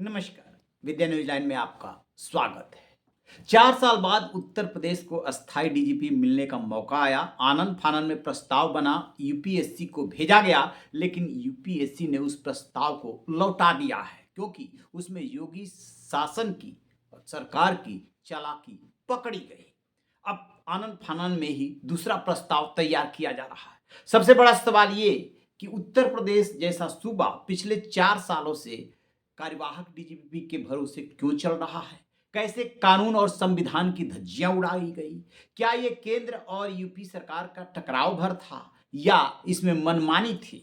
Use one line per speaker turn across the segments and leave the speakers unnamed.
नमस्कार। विद्या news line में आपका स्वागत है। 4 साल बाद उत्तर प्रदेश को अस्थाई डीजीपी मिलने का मौका आया। आनंद फानन में प्रस्ताव बना, यूपीएससी को भेजा गया, लेकिन यूपीएससी ने उस प्रस्ताव को लौटा दिया है क्योंकि उसमें योगी शासन की और सरकार की चालाकी पकड़ी गई। अब आनंद फानन में ही दूसरा प्रस्ताव तैयार किया जा रहा है। सबसे बड़ा सवाल ये कि उत्तर प्रदेश जैसा सूबा पिछले 4 सालों से कार्यवाहक डीजीपी के भरोसे क्यों चल रहा है? कैसे कानून और संविधान की धज्जियां उड़ाई गई? क्या ये केंद्र और यूपी सरकार का टकराव भर था या इसमें मनमानी थी?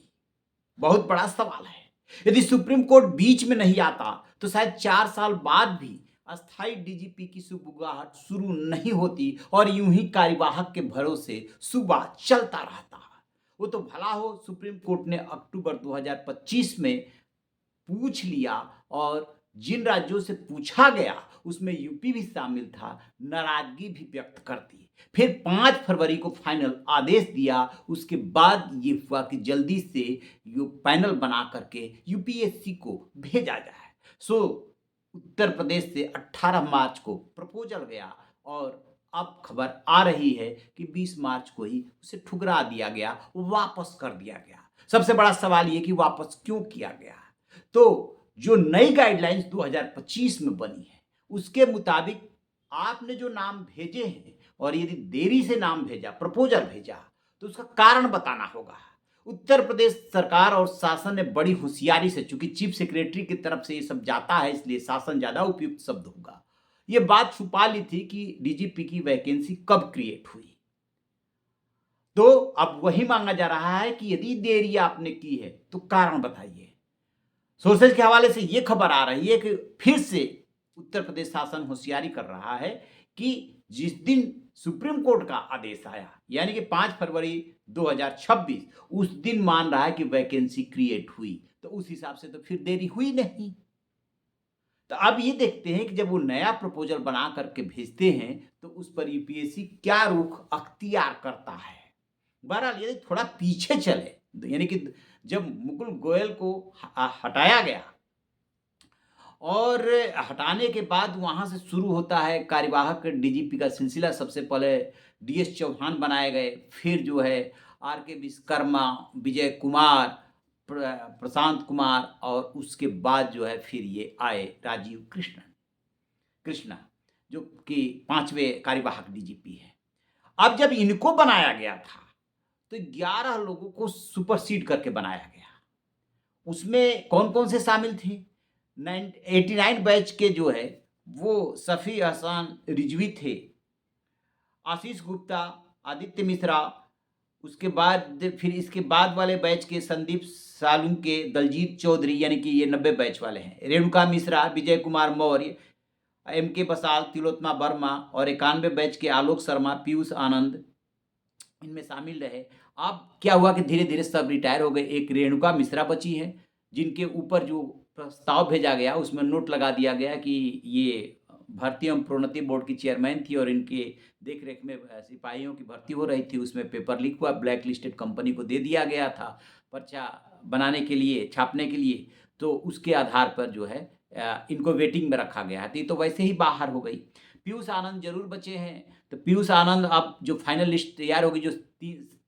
बहुत बड़ा सवाल है। यदि सुप्रीम कोर्ट बीच में नहीं आता तो शायद 4 साल बाद भी अस्थाई डीजीपी की सुबुगाहट शुरू नहीं होती और यूं ही कार्यवाहक के भरोसे सूबा चलता रहता। वो तो भला हो सुप्रीम कोर्ट ने अक्टूबर 2025 में पूछ लिया और जिन राज्यों से पूछा गया उसमें यूपी भी शामिल था, नाराजगी भी व्यक्त कर दी। फिर 5 फरवरी को फाइनल आदेश दिया। उसके बाद ये हुआ कि जल्दी से यो पैनल बना करके यूपीएससी को भेजा जाए। सो उत्तर प्रदेश से 18 मार्च को प्रपोजल गया और अब खबर आ रही है कि 20 मार्च को ही उसे ठुकरा दिया गया, वापस कर दिया गया। सबसे बड़ा सवाल ये कि वापस क्यों किया गया? तो जो नई गाइडलाइंस 2025 में बनी है उसके मुताबिक आपने जो नाम भेजे हैं और यदि देरी से नाम भेजा, प्रपोजल भेजा, तो उसका कारण बताना होगा। उत्तर प्रदेश सरकार और शासन ने बड़ी होशियारी से, चूंकि चीफ सेक्रेटरी की तरफ से ये सब जाता है इसलिए शासन ज्यादा उपयुक्त शब्द होगा, ये बात छुपा ली थी कि डीजीपी की वैकेंसी कब क्रिएट हुई। तो अब वही मांगा जा रहा है कि यदि देरी आपने की है तो कारण बताइए। सोर्सेज के हवाले से यह खबर आ रही है कि फिर से उत्तर प्रदेश शासन होशियारी कर रहा है कि जिस दिन सुप्रीम कोर्ट का आदेश आया यानी कि 5 फरवरी 2026, उस दिन मान रहा है कि वैकेंसी क्रिएट हुई, तो उस हिसाब से तो फिर देरी हुई नहीं। तो अब ये देखते हैं कि जब वो नया प्रपोजल बना करके भेजते हैं तो उस पर यूपीएससी क्या रुख अख्तियार करता है। बहरहाल यदि थोड़ा पीछे चले, यानी कि जब मुकुल गोयल को हटाया गया और हटाने के बाद वहां से शुरू होता है कार्यवाहक डीजीपी का सिलसिला। सबसे पहले डीएस चौहान बनाए गए, फिर जो है आर के विश्वकर्मा, विजय कुमार, प्रशांत कुमार और उसके बाद जो है फिर ये आए राजीव कृष्णा जो कि 5वें कार्यवाहक डीजीपी है। अब जब इनको बनाया गया था तो 11 लोगों को सुपरसीड करके बनाया गया। उसमें कौन कौन से शामिल थे? 89 बैच के जो है वो सफ़ी अहसान रिजवी थे, आशीष गुप्ता, आदित्य मिश्रा, उसके बाद फिर इसके बाद वाले बैच के संदीप सालुंके, दलजीत चौधरी, यानी कि ये 90 बैच वाले हैं, रेणुका मिश्रा, विजय कुमार मौर्य, एम के बसाल, तिलोत्तमा वर्मा और 91 बैच के आलोक शर्मा, पीयूष आनंद इनमें शामिल रहे। अब क्या हुआ कि धीरे धीरे सब रिटायर हो गए। एक रेणुका मिश्रा बची है जिनके ऊपर जो प्रस्ताव भेजा गया उसमें नोट लगा दिया गया कि ये भर्ती एवं प्रोन्नति बोर्ड की चेयरमैन थी और इनके देख रेख में सिपाहियों की भर्ती हो रही थी। उसमें पेपर लीक हुआ, ब्लैक लिस्टेड कंपनी को दे दिया गया था पर्चा बनाने के लिए, छापने के लिए। तो उसके आधार पर जो है इनको वेटिंग में रखा गया है। तो वैसे ही बाहर हो गई। पीयूष आनंद जरूर बचे हैं। तो पीयूष आनंद अब जो फाइनल लिस्ट तैयार होगी जो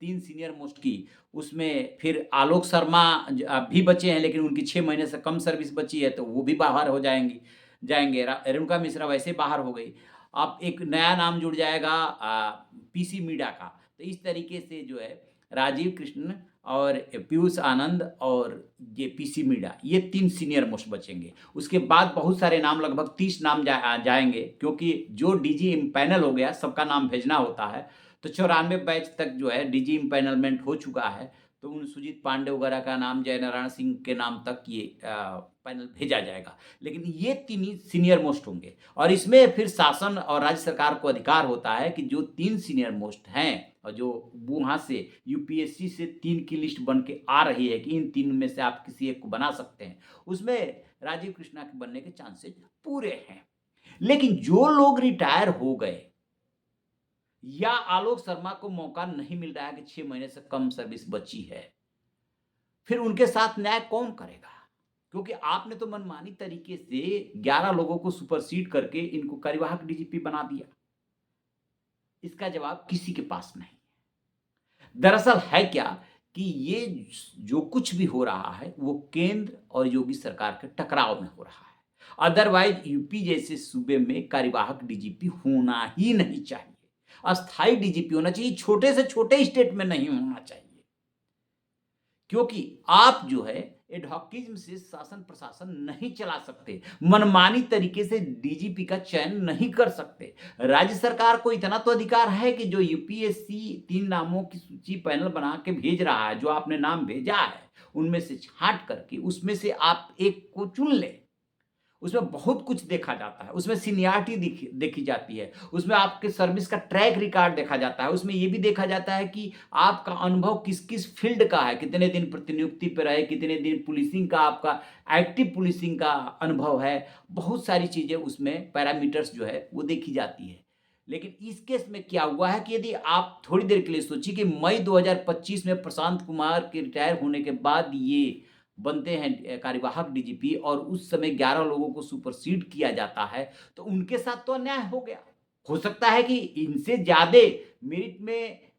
तीन सीनियर मोस्ट की, उसमें फिर आलोक शर्मा भी बचे हैं लेकिन उनकी 6 महीने से कम सर्विस बची है तो वो भी बाहर हो जाएंगे। रेणुका मिश्रा वैसे बाहर हो गई। अब एक नया नाम जुड़ जाएगा पीसी मीडा का। तो इस तरीके से जो है राजीव कृष्ण और पीयूष आनंद और ये पीसी मीडा, ये 3 सीनियर मोस्ट बचेंगे। उसके बाद बहुत सारे नाम, लगभग 30 नाम जाएंगे क्योंकि जो डीजी इम्पैनल हो गया सबका नाम भेजना होता है। तो 94 बैच तक जो है डीजी इम्पैनलमेंट हो चुका है। तो उन सुजीत पांडे वगैरह का नाम, जय नारायण सिंह के नाम तक ये पैनल भेजा जाएगा। लेकिन ये 3 ही सीनियर मोस्ट होंगे और इसमें फिर शासन और राज्य सरकार को अधिकार होता है कि जो 3 सीनियर मोस्ट हैं और जो वहाँ से यूपीएससी से 3 की लिस्ट बन के आ रही है कि इन 3 में से आप किसी एक को बना सकते हैं, उसमें राजीव कृष्णा के बनने के चांसेस पूरे हैं। लेकिन जो लोग रिटायर हो गए या आलोक शर्मा को मौका नहीं मिल रहा है कि 6 महीने से कम सर्विस बची है, फिर उनके साथ न्याय कौन करेगा? क्योंकि आपने तो मनमानी तरीके से 11 लोगों को सुपरसीड करके इनको कार्यवाहक डीजीपी बना दिया। इसका जवाब किसी के पास नहीं। दरअसल है क्या कि ये जो कुछ भी हो रहा है वो केंद्र और योगी सरकार के टकराव में हो रहा है। अदरवाइज यूपी जैसे सूबे में कार्यवाहक डीजीपी होना ही नहीं चाहिए। अस्थाई डीजीपी होना चाहिए, छोटे से छोटे स्टेट में नहीं होना चाहिए। क्योंकि आप जो है एडहॉकिज्म से शासन प्रशासन नहीं चला सकते, मनमानी तरीके से डीजीपी का चयन नहीं कर सकते। राज्य सरकार को इतना तो अधिकार है कि जो यूपीएससी 3 नामों की सूची पैनल बना के भेज रहा है, जो आपने नाम भेजा है उनमें से छांट करके उसमें से आप एक को चुन लें। उसमें बहुत कुछ देखा जाता है, उसमें सीनियरिटी देखी जाती है, उसमें आपके सर्विस का ट्रैक रिकॉर्ड देखा जाता है, उसमें ये भी देखा जाता है कि आपका अनुभव किस किस फील्ड का है, कितने दिन प्रतिनियुक्ति पे रहे, कितने दिन पुलिसिंग का आपका एक्टिव पुलिसिंग का अनुभव है। बहुत सारी चीज़ें उसमें पैरामीटर्स जो है वो देखी जाती है। लेकिन इस केस में क्या हुआ है कि यदि आप थोड़ी देर के लिए सोचिए कि मई 2025 में प्रशांत कुमार के रिटायर होने के बाद ये बनते हैं कार्यवाहक डीजीपी और उस समय 11 लोगों को सुपरसीड किया जाता है, तो उनके साथ तो अन्याय हो गया। हो सकता है कि इनसे ज़्यादा मेरिट में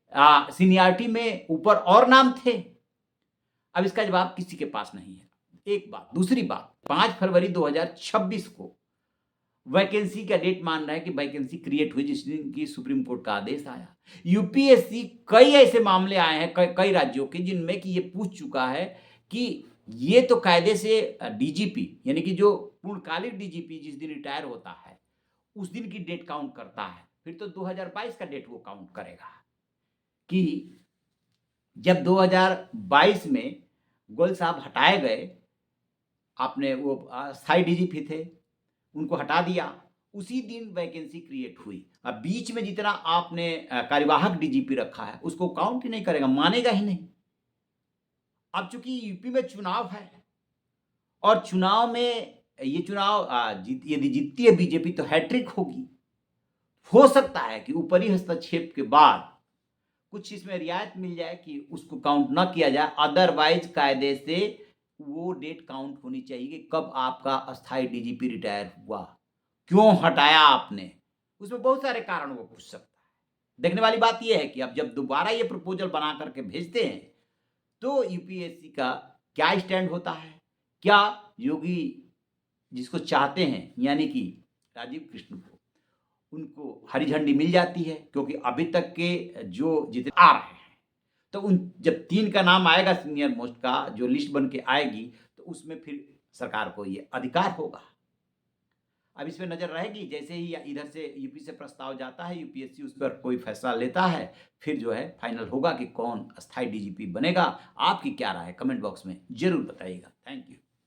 सीनियरिटी में ऊपर और नाम थे। अब इसका जवाब किसी के पास नहीं है। एक बात। दूसरी बात, 5 फरवरी 2026 को वैकेंसी का डेट मान रहा है कि वैकेंसी क्रिएट हुई जिस दिन की सुप्रीम कोर्ट का आदेश आया। यूपीएससी कई ऐसे मामले आए हैं कई राज्यों के जिनमें कि ये पूछ चुका है कि ये तो कायदे से डीजीपी यानी कि जो पूर्णकालिक डीजीपी जिस दिन रिटायर होता है उस दिन की डेट काउंट करता है, फिर तो 2022 का डेट वो काउंट करेगा कि जब 2022 में गोयल साहब हटाए गए, आपने वो स्थायी डीजीपी थे उनको हटा दिया, उसी दिन वैकेंसी क्रिएट हुई। अब बीच में जितना आपने कार्यवाहक डीजीपी रखा है उसको काउंट ही नहीं करेगा, मानेगा ही नहीं। अब चूंकि यूपी में चुनाव है और चुनाव में ये चुनाव यदि जीतती है बीजेपी तो हैट्रिक होगी। हो सकता है कि ऊपरी हस्तक्षेप के बाद कुछ इसमें रियायत मिल जाए कि उसको काउंट ना किया जाए, अदरवाइज कायदे से वो डेट काउंट होनी चाहिए कि कब आपका अस्थाई डीजीपी रिटायर हुआ, क्यों हटाया आपने। उसमें बहुत सारे कारण वो पूछ सकता है। देखने वाली बात यह है कि अब जब दोबारा ये प्रपोजल बना करके भेजते हैं तो यूपीएससी का क्या स्टैंड होता है। क्या योगी जिसको चाहते हैं यानी कि राजीव कृष्ण को उनको हरी झंडी मिल जाती है, क्योंकि अभी तक के जो जितने आ रहे हैं तो उन जब 3 का नाम आएगा सीनियर मोस्ट का जो लिस्ट बन के आएगी तो उसमें फिर सरकार को ये अधिकार होगा। अब इस पे नजर रहेगी, जैसे ही इधर से यूपी से प्रस्ताव जाता है यूपीएससी उस पर कोई फैसला लेता है, फिर जो है फाइनल होगा कि कौन अस्थाई डीजीपी बनेगा। आपकी क्या राय है कमेंट बॉक्स में जरूर बताइएगा। Thank you.